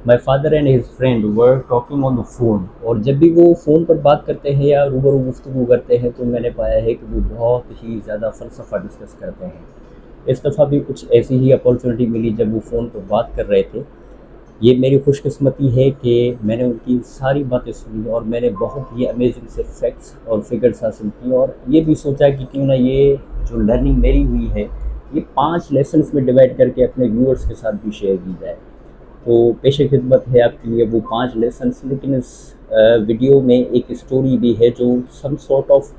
My father and his friend were talking on the phone. और जब भी वो फ़ोन पर बात करते हैं या रूबरू गुफ्तगू करते हैं तो मैंने पाया है कि वो बहुत ही ज़्यादा फ़लसफ़ा डिस्कस करते हैं। इस दफ़ा भी कुछ ऐसी ही अपॉर्चुनिटी मिली जब वो फ़ोन पर बात कर रहे थे। ये मेरी खुशकिस्मती है कि मैंने उनकी सारी बातें सुनी और मैंने बहुत ही अमेजिंग से फैक्ट्स और फिगर्स हासिल की, और ये भी सोचा कि क्यों ना ये जो लर्निंग मेरी हुई है ये 5 लेसन्स में डिवाइड करके अपने व्यूअर्स के साथ भी शेयर की जाए। तो पेशे खिदमत है आपके लिए वो 5 लेसन्स, लेकिन इस वीडियो में एक स्टोरी भी है जो सम सॉर्ट ऑफ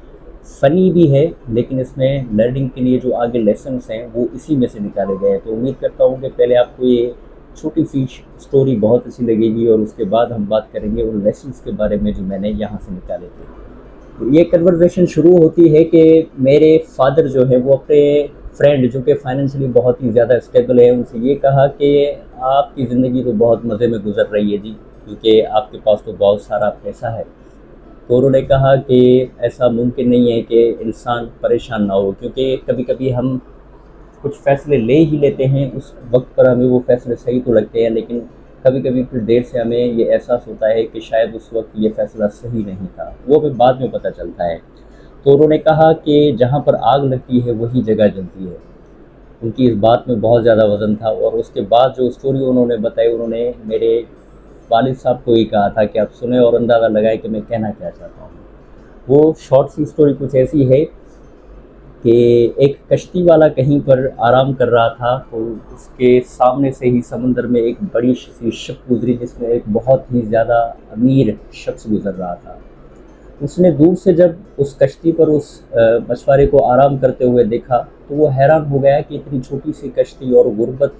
फ़नी भी है, लेकिन इसमें लर्निंग के लिए जो आगे लेसन्स हैं वो इसी में से निकाले गए हैं। तो उम्मीद करता हूँ कि पहले आपको ये छोटी सी स्टोरी बहुत अच्छी लगेगी और उसके बाद हम बात करेंगे उन लेसन्स के बारे में जो मैंने यहाँ से निकाले थे। तो ये कन्वर्सेशन शुरू होती है कि मेरे फादर जो है वो अपने फ्रेंड जो कि फाइनेंशियली बहुत ही ज़्यादा स्टेबल है उनसे ये कहा कि आपकी ज़िंदगी तो बहुत मज़े में गुजर रही है जी, क्योंकि आपके पास तो बहुत सारा पैसा है। तो उन्होंने कहा कि ऐसा मुमकिन नहीं है कि इंसान परेशान ना हो, क्योंकि कभी कभी हम कुछ फ़ैसले ले ही लेते हैं, उस वक्त पर हमें वो फ़ैसले सही तो लगते हैं, लेकिन कभी कभी फिर देर से हमें ये एहसास होता है कि शायद उस वक्त ये फ़ैसला सही नहीं था, वो हमें बाद में पता चलता है। तो उन्होंने कहा कि जहाँ पर आग लगती है वही जगह जलती है। उनकी इस बात में बहुत ज़्यादा वज़न था, और उसके बाद जो स्टोरी उन्होंने बताई, उन्होंने मेरे वालिद साहब को ही कहा था कि आप सुने और अंदाज़ा लगाएं कि मैं कहना क्या चाहता हूँ। वो शॉर्ट सी स्टोरी कुछ ऐसी है कि एक कश्ती वाला कहीं पर आराम कर रहा था, तो उसके सामने से ही समंदर में एक बड़ी सी शिप गुजरी जिसमें एक बहुत ही ज़्यादा अमीर शख्स गुजर रहा था। उसने दूर से जब उस कश्ती पर उस मछुआरे को आराम करते हुए देखा तो वो हैरान हो गया कि इतनी छोटी सी कश्ती और गुर्बत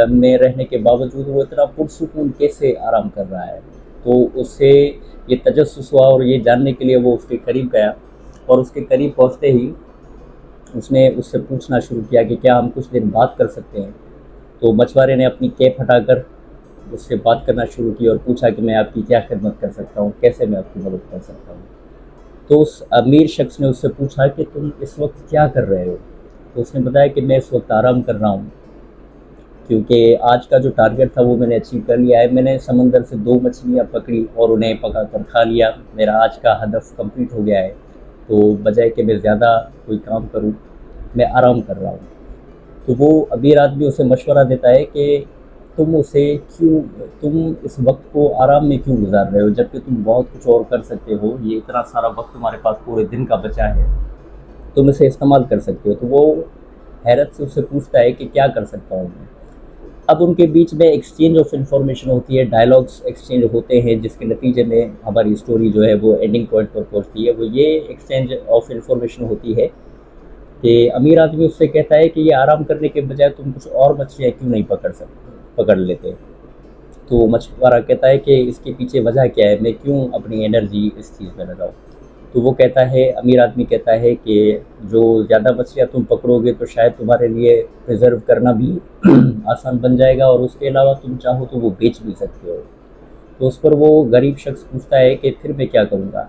में रहने के बावजूद वो इतना पुरसुकून कैसे आराम कर रहा है। तो उससे ये तजस्सुस हुआ और ये जानने के लिए वो उसके करीब गया, और उसके करीब पहुंचते ही उसने उससे पूछना शुरू किया कि क्या हम कुछ देर बात कर सकते हैं। तो मछुआरे ने अपनी कैप हटाकर उससे बात करना शुरू की और पूछा कि मैं आपकी क्या खिदमत कर सकता हूँ, कैसे मैं आपकी मदद कर सकता हूँ। तो उस अमीर शख्स ने उससे पूछा कि तुम इस वक्त क्या कर रहे हो। तो उसने बताया कि मैं इस वक्त आराम कर रहा हूँ, क्योंकि आज का जो टारगेट था वो मैंने अचीव कर लिया है। मैंने समंदर से 2 मछलियाँ पकड़ी और उन्हें पका कर खा लिया। मेरा आज का हदफ कंप्लीट हो गया है। तो बजाय कि मैं ज़्यादा कोई काम करूँ, मैं आराम कर रहा हूँ। तो वो अमीर आदमी उसे मशवरा देता है कि तुम उसे क्यों तुम इस वक्त को आराम में क्यों गुजार रहे हो, जबकि तुम बहुत कुछ और कर सकते हो। ये इतना सारा वक्त तुम्हारे पास पूरे दिन का बचा है, तुम इसे इस्तेमाल कर सकते हो। तो वो हैरत से उससे पूछता है कि क्या कर सकता हूँ मैं। अब उनके बीच में एक्सचेंज ऑफ इन्फॉर्मेशन होती है, डायलॉग्स एक्सचेंज होते हैं, जिसके नतीजे में हमारी स्टोरी जो है वो एंडिंग पॉइंट पर पहुँचती है। वो ये एक्सचेंज ऑफ इन्फॉर्मेशन होती है कि अमीर आदमी उससे कहता है कि ये आराम करने के बजाय तुम कुछ और मछलियाँ क्यों नहीं पकड़ लेते। तो मछुआरा कहता है कि इसके पीछे वजह क्या है, मैं क्यों अपनी एनर्जी इस चीज़ में लगाऊँ। तो वो कहता है, अमीर आदमी कहता है कि जो ज़्यादा मछलियाँ तुम पकड़ोगे तो शायद तुम्हारे लिए प्रिजर्व करना भी आसान बन जाएगा, और उसके अलावा तुम चाहो तो वो बेच भी सकते हो। तो उस पर वो गरीब शख्स पूछता है कि फिर मैं क्या करूँगा।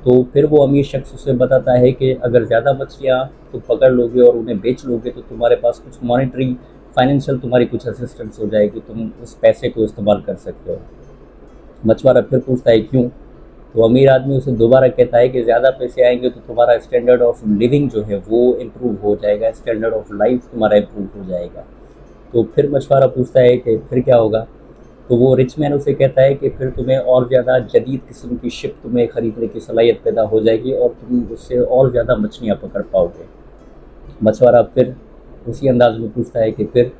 तो फिर वो अमीर शख्स उसे बताता है कि अगर ज़्यादा मछलियाँ तुम पकड़ लोगे और उन्हें बेच लोगे तो तुम्हारे पास कुछ मॉनेटरी फाइनेंशियल तुम्हारी कुछ असिस्टेंस हो जाएगी, तुम उस पैसे को इस्तेमाल कर सकते हो। मछुआरा फिर पूछता है क्यों। तो अमीर आदमी उसे दोबारा कहता है कि ज़्यादा पैसे आएंगे तो तुम्हारा स्टैंडर्ड ऑफ लिविंग जो है वो इम्प्रूव हो जाएगा, स्टैंडर्ड ऑफ लाइफ तुम्हारा इम्प्रूव हो जाएगा। तो फिर मछुआरा पूछता है कि फिर क्या होगा। तो वो रिच मैन उसे कहता है कि फिर तुम्हें और ज़्यादा जदीद किस्म की शिप तुम्हें ख़रीदने की सलाहियत पैदा हो जाएगी और तुम उससे और ज़्यादा मछलियाँ पकड़ पाओगे। मछुआरा फिर उसी अंदाज में पूछता है कि फिर।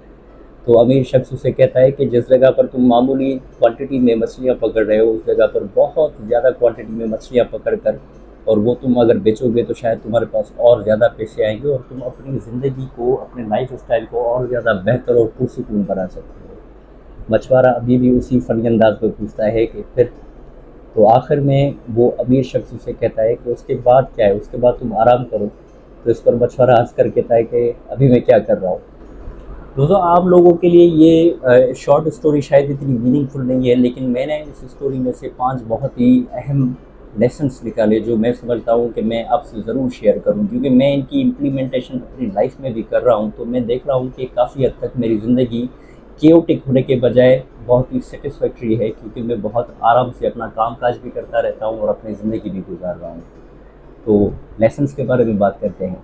तो अमीर शख्स उसे कहता है कि जिस जगह पर तुम मामूली क्वांटिटी में मछलियाँ पकड़ रहे हो उस जगह पर बहुत ज़्यादा क्वांटिटी में मछलियाँ पकड़ कर और वो तुम अगर बेचोगे तो शायद तुम्हारे पास और ज़्यादा पैसे आएंगे और तुम अपनी ज़िंदगी को, अपने लाइफ स्टाइल को और ज़्यादा बेहतर और पुरसुकून बना सकते हो। मछुआरा अभी भी उसी फनी अंदाज में पूछता है कि फिर। तो आखिर में वो अमीर शख्स उसे कहता है कि उसके बाद क्या है, उसके बाद तुम आराम करो। तो इस पर मछुआरा हंस कर कहता है कि अभी मैं क्या कर रहा हूँ। दोस्तों, आम लोगों के लिए ये शॉर्ट स्टोरी शायद इतनी मीनिंगफुल नहीं है, लेकिन मैंने इस स्टोरी में से 5 बहुत ही अहम लेसन्स निकाले जो मैं समझता हूँ कि मैं आपसे ज़रूर शेयर करूँ, क्योंकि मैं इनकी इम्प्लीमेंटेशन अपनी लाइफ में भी कर रहा हूँ। तो मैं देख रहा हूँ कि काफ़ी हद तक मेरी ज़िंदगी केओटिक होने के बजाय बहुत ही सेटिस्फैक्ट्री है, क्योंकि मैं बहुत आराम से अपना काम-काज भी करता रहता हूँ और अपनी ज़िंदगी भी गुज़ार रहा हूँ। तो लेसन्स के बारे में बात करते हैं।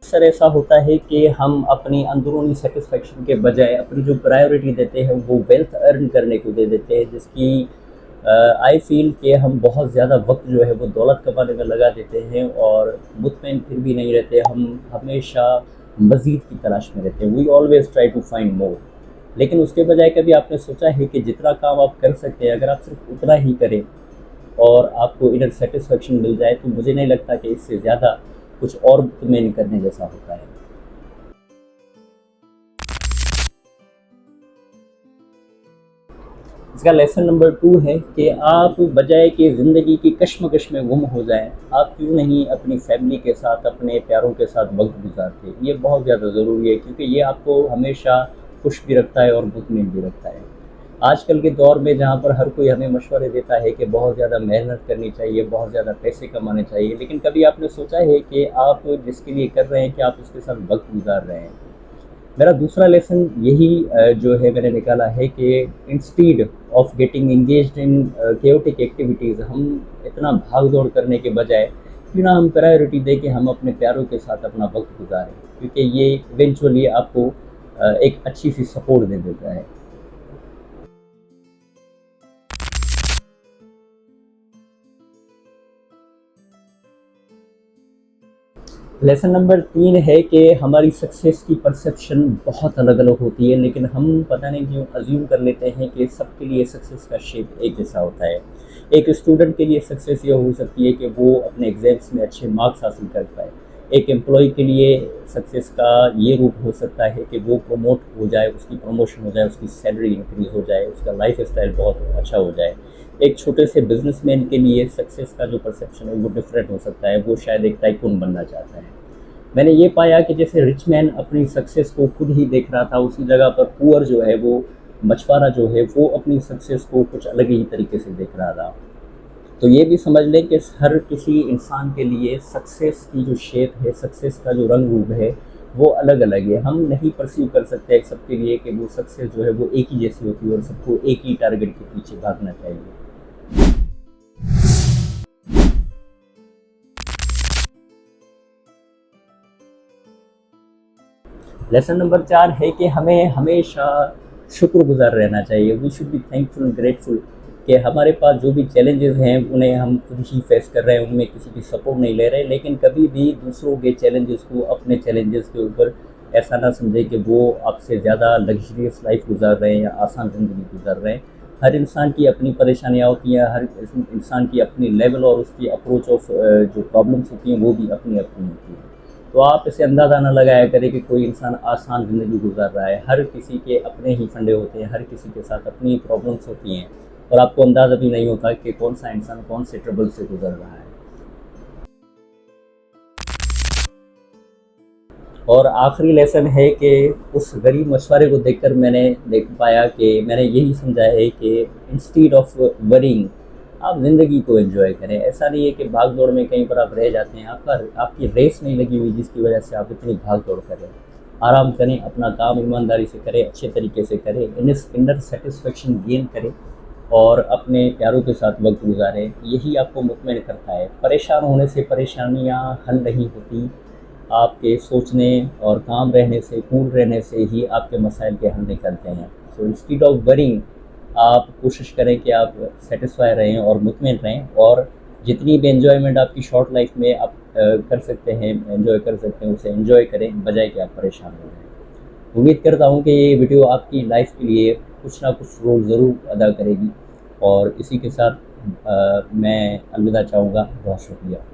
अक्सर ऐसा होता है कि हम अपनी अंदरूनी सेटिस्फैक्शन के बजाय अपनी जो प्रायोरिटी देते हैं वो वेल्थ अर्न करने को दे देते हैं, जिसकी आई फील कि हम बहुत ज़्यादा वक्त जो है वो दौलत कमाने में लगा देते हैं और मुतमईन फिर भी नहीं रहते। हम हमेशा मज़ीद की तलाश में रहते हैं। We always try to find more. लेकिन उसके बजाय कभी आपने सोचा है कि जितना काम आप कर सकते हैं अगर आप सिर्फ उतना ही करें और आपको इनर सेटिस्फेक्शन मिल जाए, तो मुझे नहीं लगता कि इससे ज़्यादा कुछ और तुम्हें करने जैसा होता है। इसका लेसन नंबर 2 है कि आप बजाय कि ज़िंदगी की कश्मकश में गुम हो जाएं, आप क्यों नहीं अपनी फैमिली के साथ, अपने प्यारों के साथ वक्त गुजारते। ये बहुत ज़्यादा ज़रूरी है, क्योंकि ये आपको हमेशा खुश भी रखता है और मुतमिन भी रखता है। आजकल के दौर में जहाँ पर हर कोई हमें मशवरे देता है कि बहुत ज़्यादा मेहनत करनी चाहिए, बहुत ज़्यादा पैसे कमाने चाहिए, लेकिन कभी आपने सोचा है कि आप जिसके लिए कर रहे हैं कि आप उसके साथ वक्त गुजार रहे हैं। मेरा दूसरा लेसन यही जो है मैंने निकाला है कि instead of getting engaged in chaotic activities, हम इतना भाग दौड़ करने के बजाय क्यों ना हम प्रायोरिटी दें कि हम अपने प्यारों के साथ अपना वक्त गुजारें, क्योंकि ये इवेंचुअली आपको एक अच्छी सी सपोर्ट दे देता है। लेसन नंबर 3 है कि हमारी सक्सेस की परसेप्शन बहुत अलग-अलग होती है, लेकिन हम पता नहीं क्यों अज़्यूम कर लेते हैं कि सबके लिए सक्सेस का शेप एक जैसा होता है। एक स्टूडेंट के लिए सक्सेस ये हो सकती है कि वो अपने एग्ज़ाम्स में अच्छे मार्क्स हासिल कर पाए। एक एम्प्लॉयी के लिए सक्सेस का ये रूप हो सकता है कि वो प्रमोट हो जाए, उसकी प्रमोशन हो जाए, उसकी सैलरी इंक्रीज़ हो जाए, उसका लाइफ़स्टाइल बहुत अच्छा हो जाए। एक छोटे से बिजनेसमैन के लिए सक्सेस का जो परसेप्शन है वो डिफरेंट हो सकता है, वो शायद एक टाइकून बनना चाहता है। मैंने ये पाया कि जैसे रिच मैन अपनी सक्सेस को खुद ही देख रहा था, उसी जगह पर पुअर जो है वो मछुआरा जो है वो अपनी सक्सेस को कुछ अलग ही तरीके से देख रहा था। तो ये भी समझ लें कि हर किसी इंसान के लिए सक्सेस की जो शेप है, सक्सेस का जो रंग रूप है, वो अलग अलग है। हम नहीं परसीव कर सकते सबके लिए कि वो सक्सेस जो है वो एक ही जैसी होती है और सबको एक ही टारगेट के पीछे भागना चाहिए। लेसन नंबर 4 है कि हमें हमेशा शुक्रगुज़ार रहना चाहिए। We should be thankful, grateful कि हमारे पास जो भी चैलेंजेस हैं उन्हें हम खुद ही फेस कर रहे हैं, उनमें किसी की सपोर्ट नहीं ले रहे। लेकिन कभी भी दूसरों के चैलेंजेस को अपने चैलेंजेस के ऊपर ऐसा ना समझें कि वो आपसे ज़्यादा लग्जरियस लाइफ गुजार रहे हैं या आसान ज़िंदगी गुजार रहे हैं। हर इंसान की अपनी परेशानियाँ होती हैं, हर इंसान की अपनी लेवल और उसकी अप्रोच ऑफ जो प्रॉब्लम्स होती हैं वो भी अपनी अपनी होती हैं। तो आप इसे अंदाज़ा ना लगाया करें कि कोई इंसान आसान ज़िंदगी गुजार रहा है। हर किसी के अपने ही फंडे होते हैं, हर किसी के साथ अपनी प्रॉब्लम्स होती हैं और आपको अंदाज़ा भी नहीं होता कि कौन सा इंसान कौन से ट्रबल से गुजर रहा है। और आखिरी लेसन है कि उस गरीब मछुआरे को देखकर मैंने देख पाया कि मैंने यही समझा है कि इंस्टीड ऑफ वरिंग, आप ज़िंदगी को एंजॉय करें। ऐसा नहीं है कि भाग दौड़ में कहीं पर आप रह जाते हैं, आपकी रेस नहीं लगी हुई जिसकी वजह से आप इतनी भाग दौड़ कर रहे हैं। आराम करें, अपना काम ईमानदारी से करें, अच्छे तरीके से करें, इनर सेटिस्फेक्शन गेन करें और अपने प्यारों के साथ वक्त गुजारें। यही आपको मुतमईन करता है। परेशान होने से परेशानियाँ हल नहीं होती, आपके सोचने और काम रहने से, कूल रहने से ही आपके मसाइल के हल निकलते हैं। सो इंस्टीड ऑफ वरिंग, आप कोशिश करें कि आप सेटिस्फाई रहें और मुतमिन रहें और जितनी भी एन्जॉयमेंट आपकी शॉर्ट लाइफ में आप कर सकते हैं, एंजॉय कर सकते हैं, उसे एंजॉय करें बजाय कि आप परेशान हो जाएं। उम्मीद करता हूँ कि ये वीडियो आपकी लाइफ के लिए कुछ ना कुछ रोल ज़रूर अदा करेगी और इसी के साथ मैं अलविदा चाहूँगा। बहुत शुक्रिया।